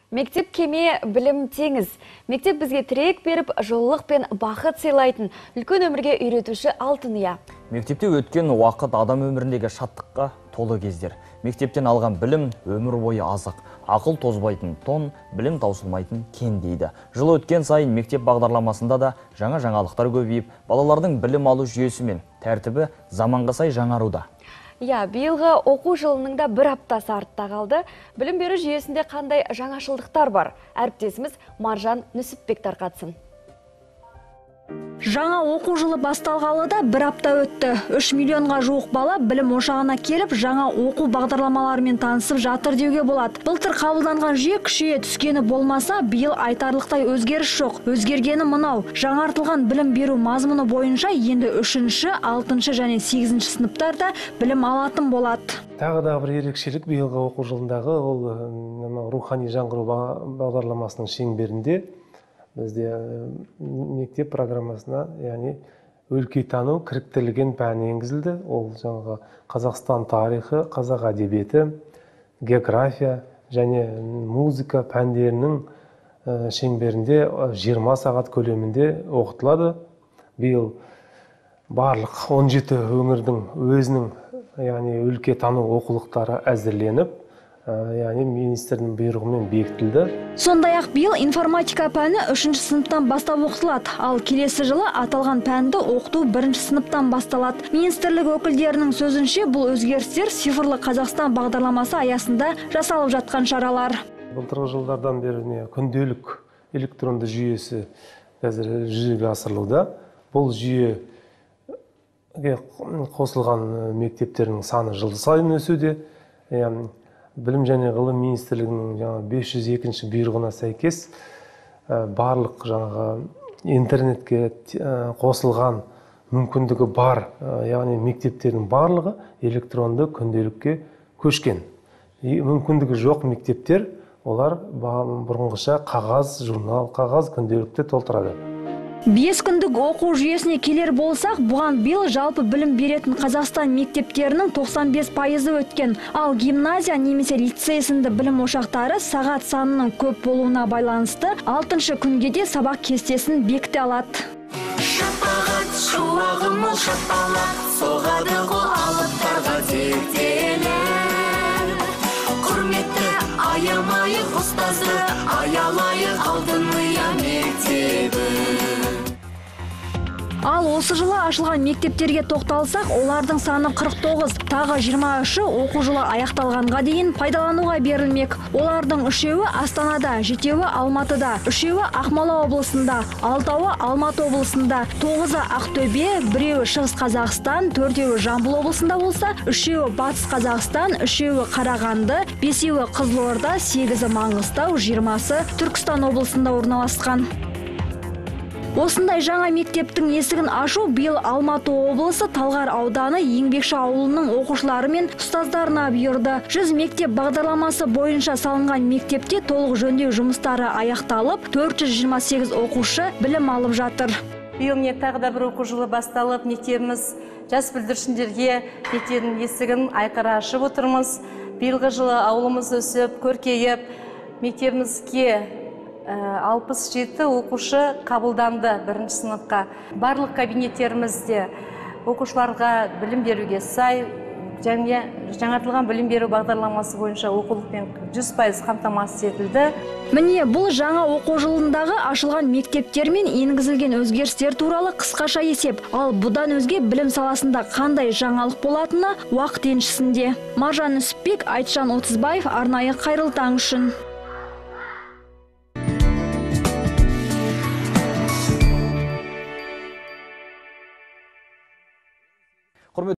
Мектеп кеме, білім теңіз. Мектеп бізге тірек беріп, жылылық пен бақыт сыйлайтын, үлкен өмірге үйретуші алтын ұя. Мектепте өткен уақыт адам өміріндегі шаттыққа толы кездер. Мектептен алған білім өмір бойы азық. Ақыл тозбайтын тон, білім таусылмайтын кен дейді. Жыл өткен сайын мектеп бағдарламасында да жаңа жаңалықтар көбейіп, балалардың білім алу жүйесі мен тәртібі заманға сай жаңаруда. Биылғы оқу жылының да бір аптасы артта қалды. Білім беру жүйесінде қандай жаңашылдықтар бар? Әріптесіміз Маржан Нүсіпбек тарқатсын. Жаңа оқу жылы басталғалы да бір апта өтті. 3 миллионға жуық бала білім ошағына келіп, жаңа оқу бағдарламаларымен танысып жатыр деуге болады. Былтыр қабылданған жүйе күшейе түскені болмаса, биыл айтарлықтай өзгеріс жоқ. Өзгергені мынау: жаңартылған білім беру мазмұны бойынша енді 3-ші, 6-шы және 8-ші сыныптарда білім алатын болады. Тағы да бір ерекшелік биылғы оқу жылындағы ол рухани жаңғыру бағдарламасының шеңберінде бізде мектеп программасына, яғни өлкетану кіріктірілген пән енгізілді. Ол жаңағы Қазақстан тарихы, қазақ әдебиеті, география және музыка пәндерінің шеңберінде 20 сағат көлемінде оқытылады. Биыл барлық 17 өңірдің өзінің, яғни өлкетану оқулықтары әзірленіп, яғни министрдің бұйрығымен бекітілді. Сондай-ақ биыл информатика пәні 3-ші сыныптан бастап оқытылады, ал келесі жылы аталған пәнді оқыту 1-ші сыныптан басталады. Министрлік өкілдерінің сөзінше, бұл өзгерістер цифрлы Қазақстан бағдарламасы аясында жасалып жатқан шаралар. Былтырғы жылдардан бері күнделік электронды жүйесі қазір жүзеге асырылуда. Бұл жүйеге қосылған мектептердің саны жыл сайын өсуде. Білім және ғылым министрлігінің 502-ші бұйрығына сәйкес барлық интернетке қосылған мүмкіндігі бар, яғни мектептердің барлығы электронды күнделікке көшкен. Мүмкіндігі жоқ мектептер, олар бұрынғыша қағаз журнал, қағаз күнделікті толтырады. 5 күндік оқу жүйесіне келер болсақ, бұған биыл жалпы білім беретін Қазақстан мектептерінің 95% өткен. Ал гимназия немесе лицей сынды білім ошақтары сағат санының көп болуына байланысты 6-шы күнге де сабақ кестесін бекіте алады. Шапағат шуағым ол шапалақ, соғады ғой алыптарға тектелер. Құрметті аямайық ұстазды, аялайық алтын ұя мектебі. Ал осы жылы ашылған мектептерге тоқталсақ, олардың саны 49, тағы 23-ші оқу жылы аяқталғанға дейін пайдалануға берілмек. Олардың 3-еуі Астанада, 7-еуі Алматыда, 3-еуі Ақмола облысында, 6-ы Алматы облысында, 9-ы Ақтөбе, 1-еуі Шығыс Қазақстан, 4-еуі Жамбыл облысында болса, 3-еуі Батыс Қазақстан, 3-еуі Қарағанды, 5-еуі Қызылорда, 8-і Маңғыстау, 20-сы Түркістан облысында орналасқан. Осындай жаңа мектептің есігін ашу биыл Алматы облысы Талғар ауданы Еңбекші ауылының оқушылары мен ұстаздарына бұйырды. 100 мектеп бағдарламасы бойынша салынған мектепте толық жөндеу жұмыстары аяқталып, 428 оқушы білім алып жатыр. Биыл тағы да бір оқу жылы басталып, мектебіміз жас бүлдіршіндерге мектебінің есігін айқара ашып отырмыз. Биылғы жылы ауылымыз өсіп, көркейіп, мектебімізге 67 оқушы қабылданды 1-ші сыныпқа. Барлық кабинеттерімізде оқушыларға білім беруге сай, және жаңартылған білім беру бағдарламасы бойынша оқулықпен 100% қамтамасыз етілді. Міне, бұл жаңа оқу жылындағы ашылған мектептер мен енгізілген өзгерістер туралы қысқаша есеп. Ал бұдан өзге білім саласында қандай жаңалық болатыны уақыт еншісінде. Маржан Нүсіпбек, Айтжан Отызбаев, арнайы Қайырлы таң үшін.